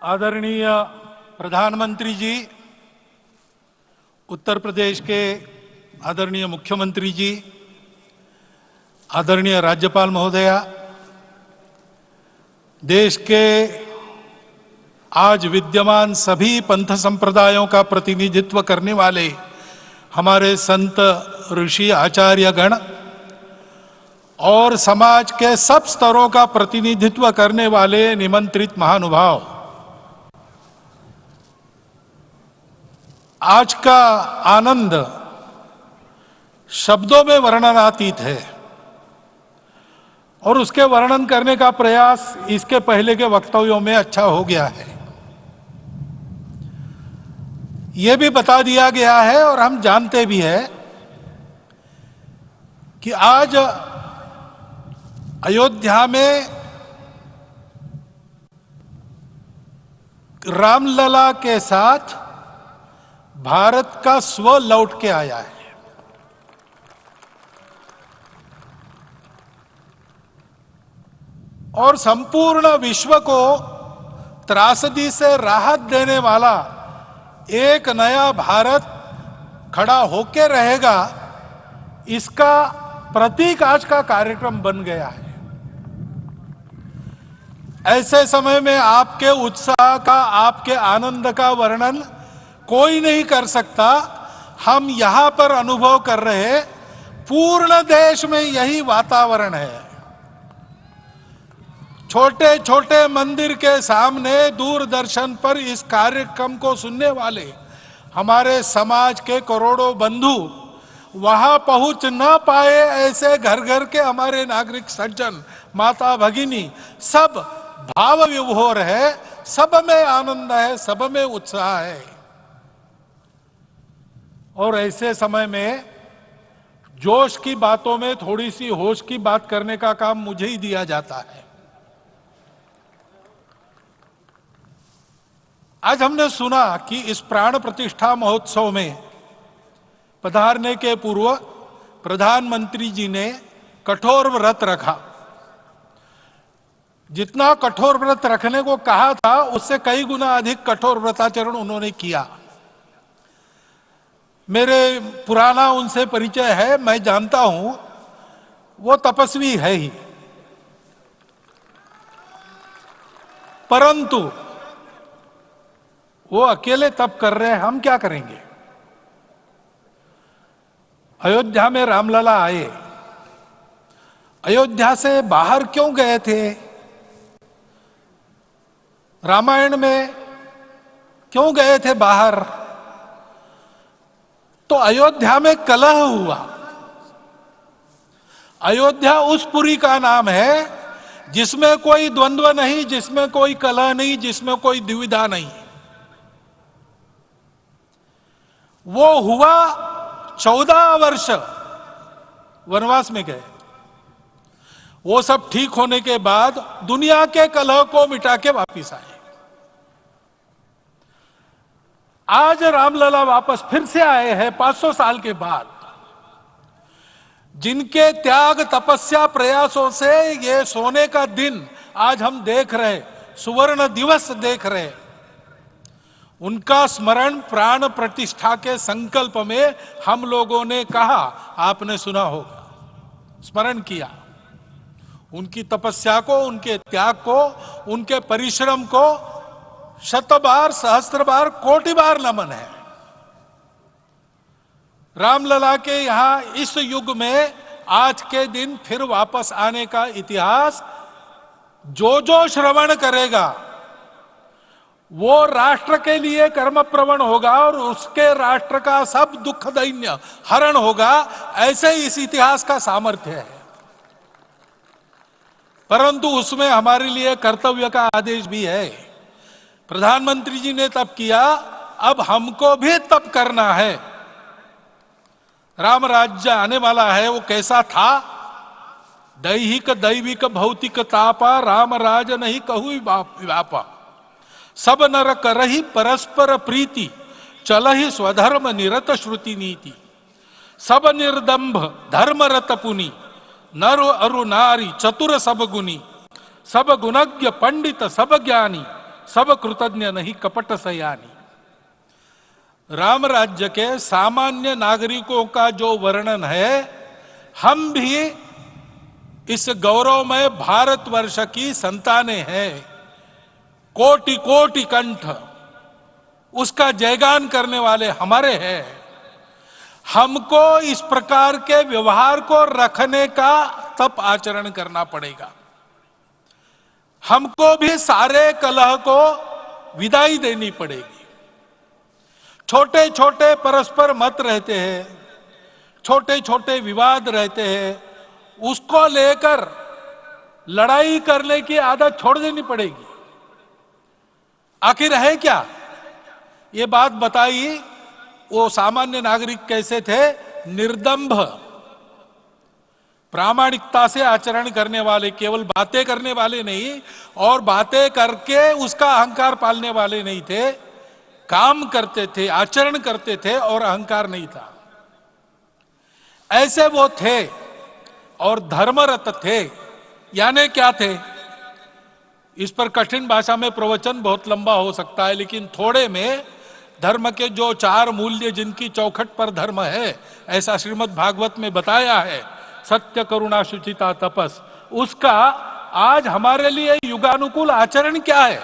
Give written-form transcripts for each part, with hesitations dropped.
आदरणीय प्रधानमंत्री जी, उत्तर प्रदेश के आदरणीय मुख्यमंत्री जी, आदरणीय राज्यपाल महोदया, देश के आज विद्यमान सभी पंथ संप्रदायों का प्रतिनिधित्व करने वाले हमारे संत ऋषि आचार्य गण और समाज के सब स्तरों का प्रतिनिधित्व करने वाले निमंत्रित महानुभाव, आज का आनंद शब्दों में वर्णनातीत है और उसके वर्णन करने का प्रयास इसके पहले के वक्तव्यों में अच्छा हो गया है। यह भी बता दिया गया है और हम जानते भी हैं कि आज अयोध्या में रामलला के साथ भारत का स्व लौट के आया है। और संपूर्ण विश्व को त्रासदी से राहत देने वाला एक नया भारत खड़ा होके रहेगा, इसका प्रतीक आज का कार्यक्रम बन गया है। ऐसे समय में आपके उत्साह का, आपके आनंद का वर्णन कोई नहीं कर सकता। हम यहां पर अनुभव कर रहे, पूर्ण देश में यही वातावरण है। छोटे छोटे मंदिर के सामने दूरदर्शन पर इस कार्यक्रम को सुनने वाले हमारे समाज के करोड़ों बंधु वहां पहुंच न पाए, ऐसे घर घर के हमारे नागरिक सज्जन, माता भगिनी सब भाव विभोर है, सब में आनंद है, सब में उत्साह है। और ऐसे समय में जोश की बातों में थोड़ी सी होश की बात करने का काम मुझे ही दिया जाता है। आज हमने सुना कि इस प्राण प्रतिष्ठा महोत्सव में पधारने के पूर्व प्रधानमंत्री जी ने कठोर व्रत रखा। जितना कठोर व्रत रखने को कहा था, उससे कई गुना अधिक कठोर व्रताचरण उन्होंने किया। मेरे पुराना उनसे परिचय है, मैं जानता हूं वो तपस्वी है ही, परंतु वो अकेले तप कर रहे हैं, हम क्या करेंगे। अयोध्या में रामलला आए, अयोध्या से बाहर क्यों गए थे, रामायण में क्यों गए थे बाहर, तो अयोध्या में कलह हुआ। अयोध्या उस पुरी का नाम है जिसमें कोई द्वंद्व नहीं, जिसमें कोई कलह नहीं, जिसमें कोई दुविधा नहीं। वो हुआ 14 वर्ष वनवास में गए। वो सब ठीक होने के बाद दुनिया के कलह को मिटा के वापिस आए। आज रामलला वापस फिर से आए हैं 500 साल के बाद। जिनके त्याग, तपस्या, प्रयासों से ये सोने का दिन आज हम देख रहे, सुवर्ण दिवस देख रहे, उनका स्मरण प्राण प्रतिष्ठा के संकल्प में हम लोगों ने कहा, आपने सुना होगा, स्मरण किया। उनकी तपस्या को, उनके त्याग को, उनके परिश्रम को शत बार, सहस्त्र बार, कोटि बार नमन है। रामलला के यहां इस युग में आज के दिन फिर वापस आने का इतिहास जो जो श्रवण करेगा वो राष्ट्र के लिए कर्म प्रवण होगा और उसके राष्ट्र का सब दुख दैन्य हरण होगा। ऐसे इस इतिहास का सामर्थ्य है। परंतु उसमें हमारे लिए कर्तव्य का आदेश भी है। प्रधानमंत्री जी ने तप किया, अब हमको भी तप करना है। राम राज्य आने वाला है, वो कैसा था, दैहिक दैविक भौतिक तापा, राम राज नहीं कहु व्यापा, सब नर करहि परस्पर प्रीति, चलहि स्वधर्म निरत श्रुति नीति, सब निर्दंभ धर्म रत पुनि, नर अरु नारी चतुर सब गुनी, सब गुणज्ञ पंडित सब ज्ञानी, सब कृतज्ञ नहीं कपट सयानी। राम राज्य के सामान्य नागरिकों का जो वर्णन है, हम भी इस गौरवमय भारतवर्ष की संतानें हैं। कोटि कोटि कंठ उसका जयगान करने वाले हमारे हैं। हमको इस प्रकार के व्यवहार को रखने का तप आचरण करना पड़ेगा। हमको भी सारे कलह को विदाई देनी पड़ेगी। छोटे छोटे परस्पर मत रहते हैं, छोटे छोटे विवाद रहते हैं, उसको लेकर लड़ाई करने की आदत छोड़ देनी पड़ेगी। आखिर है क्या? ये बात बताइए, वो सामान्य नागरिक कैसे थे? निर्दंभ, प्रामाणिकता से आचरण करने वाले, केवल बातें करने वाले नहीं और बातें करके उसका अहंकार पालने वाले नहीं थे। काम करते थे, आचरण करते थे और अहंकार नहीं था। ऐसे वो थे और धर्मरत थे। यानी क्या थे? इस पर कठिन भाषा में प्रवचन बहुत लंबा हो सकता है, लेकिन थोड़े में धर्म के जो 4 मूल्य जिनकी चौखट पर धर्म है, ऐसा श्रीमद् भागवत में बताया है, सत्य करुणा शुचिता तपस, उसका आज हमारे लिए युगानुकूल आचरण क्या है?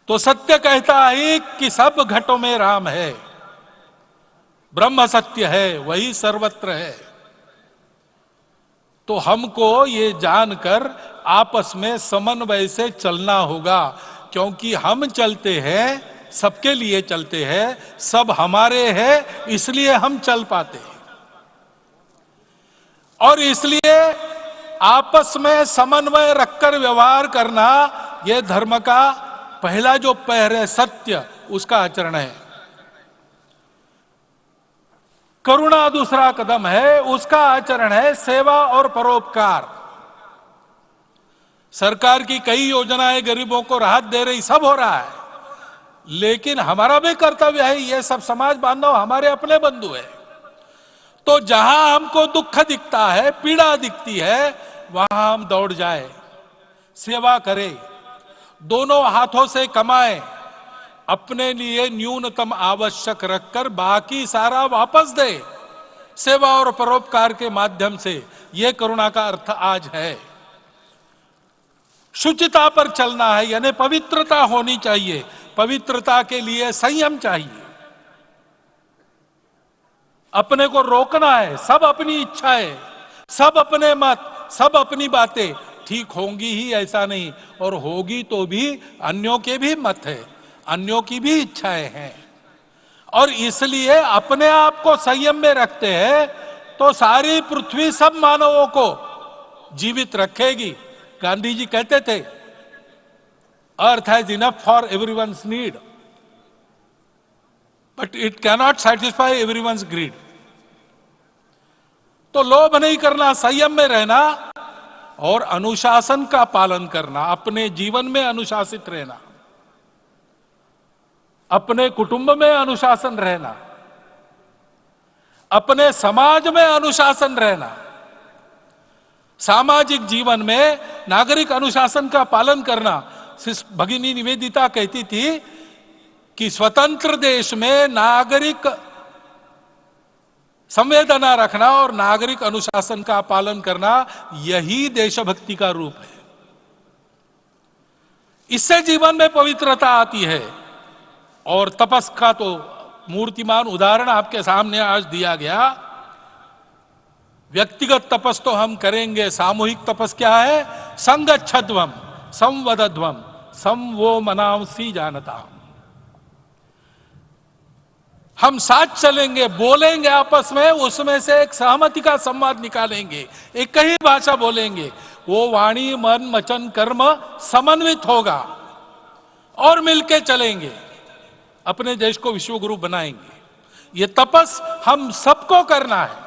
तो सत्य कहता है कि सब घटों में राम है, ब्रह्म सत्य है, वही सर्वत्र है। तो हमको ये जानकर आपस में समन्वय से चलना होगा, क्योंकि हम चलते हैं, सबके लिए चलते हैं, सब हमारे हैं, इसलिए हम चल पाते हैं। और इसलिए आपस में समन्वय रखकर व्यवहार करना, यह धर्म का पहला जो पैर है, सत्य, उसका आचरण है। करुणा दूसरा कदम है, उसका आचरण है सेवा और परोपकार। सरकार की कई योजनाएं गरीबों को राहत दे रही, सब हो रहा है, लेकिन हमारा भी कर्तव्य है, ये सब समाज बांधव हमारे अपने बंधु है। तो जहां हमको दुख दिखता है, पीड़ा दिखती है, वहां हम दौड़ जाए, सेवा करें, दोनों हाथों से कमाएं, अपने लिए न्यूनतम आवश्यक रखकर बाकी सारा वापस दे, सेवा और परोपकार के माध्यम से। यह करुणा का अर्थ आज है। शुचिता पर चलना है, यानी पवित्रता होनी चाहिए। पवित्रता के लिए संयम चाहिए, अपने को रोकना है। सब अपनी इच्छाएं, सब अपने मत, सब अपनी बातें ठीक होंगी ही ऐसा नहीं, और होगी तो भी अन्यों के भी मत है, अन्यों की भी इच्छाएं हैं। और इसलिए अपने आप को संयम में रखते हैं तो सारी पृथ्वी सब मानवों को जीवित रखेगी। गांधी जी कहते थे, earth has enough for everyone's need, but it cannot satisfy everyone's greed. तो लोभ नहीं करना, संयम में रहना और अनुशासन का पालन करना, अपने जीवन में अनुशासित रहना, अपने कुटुंब में अनुशासन रहना, अपने समाज में अनुशासन रहना। सामाजिक जीवन में नागरिक अनुशासन का पालन करना। भगिनी निवेदिता कहती थी कि स्वतंत्र देश में नागरिक संवेदना रखना और नागरिक अनुशासन का पालन करना, यही देशभक्ति का रूप है। इससे जीवन में पवित्रता आती है। और तपस का तो मूर्तिमान उदाहरण आपके सामने आज दिया गया। व्यक्तिगत तपस तो हम करेंगे, सामूहिक तपस क्या है? संगच्छध्वम संवदध्वम संवो मनांसी जानता। हम साथ चलेंगे, बोलेंगे आपस में, उसमें से एक सहमति का संवाद निकालेंगे, एक ही भाषा बोलेंगे, वो वाणी मन वचन कर्म समन्वित होगा और मिलके चलेंगे, अपने देश को विश्व गुरु बनाएंगे। ये तपस हम सबको करना है।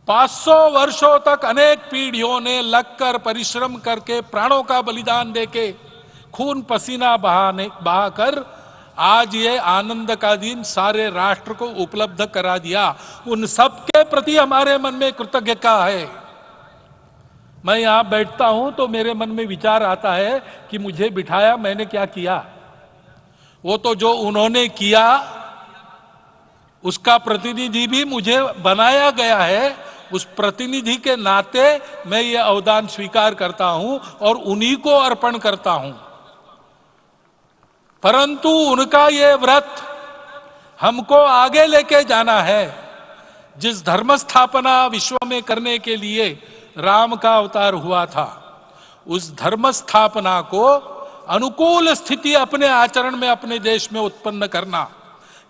500 वर्षों तक अनेक पीढ़ियों ने लगकर परिश्रम करके, प्राणों का बलिदान देके, खून पसीना बहाकर आज ये आनंद का दिन सारे राष्ट्र को उपलब्ध करा दिया। उन सब के प्रति हमारे मन में कृतज्ञता है। मैं यहां बैठता हूं तो मेरे मन में विचार आता है कि मुझे बिठाया, मैंने क्या किया? वो तो जो उन्होंने किया उसका प्रतिनिधि भी मुझे बनाया गया है। उस प्रतिनिधि के नाते मैं ये अवदान स्वीकार करता हूं और उन्हीं को अर्पण करता हूं। परंतु उनका ये व्रत हमको आगे लेके जाना है। जिस धर्म स्थापना विश्व में करने के लिए राम का अवतार हुआ था, उस धर्म स्थापना को अनुकूल स्थिति अपने आचरण में, अपने देश में उत्पन्न करना,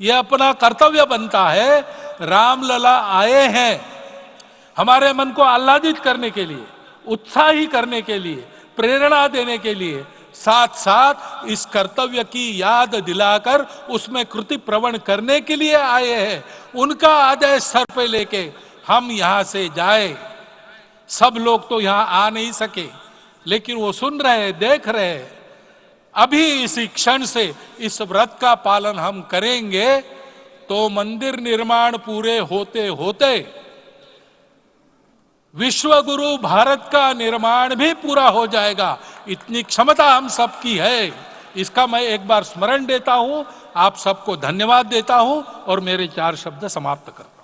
यह अपना कर्तव्य बनता है। रामलला आए हैं हमारे मन को आह्लादित करने के लिए, उत्साही करने के लिए, प्रेरणा देने के लिए, साथ साथ इस कर्तव्य की याद दिलाकर उसमें कृति प्रवण करने के लिए आए हैं। उनका आदेश सर पे लेके हम यहां से जाए। सब लोग तो यहां आ नहीं सके, लेकिन वो सुन रहे, देख रहे। अभी इसी क्षण से इस व्रत का पालन हम करेंगे तो मंदिर निर्माण पूरे होते होते विश्व गुरु भारत का निर्माण भी पूरा हो जाएगा। इतनी क्षमता हम सबकी है। इसका मैं एक बार स्मरण देता हूं, आप सबको धन्यवाद देता हूं और मेरे 4 शब्द समाप्त करता हूं।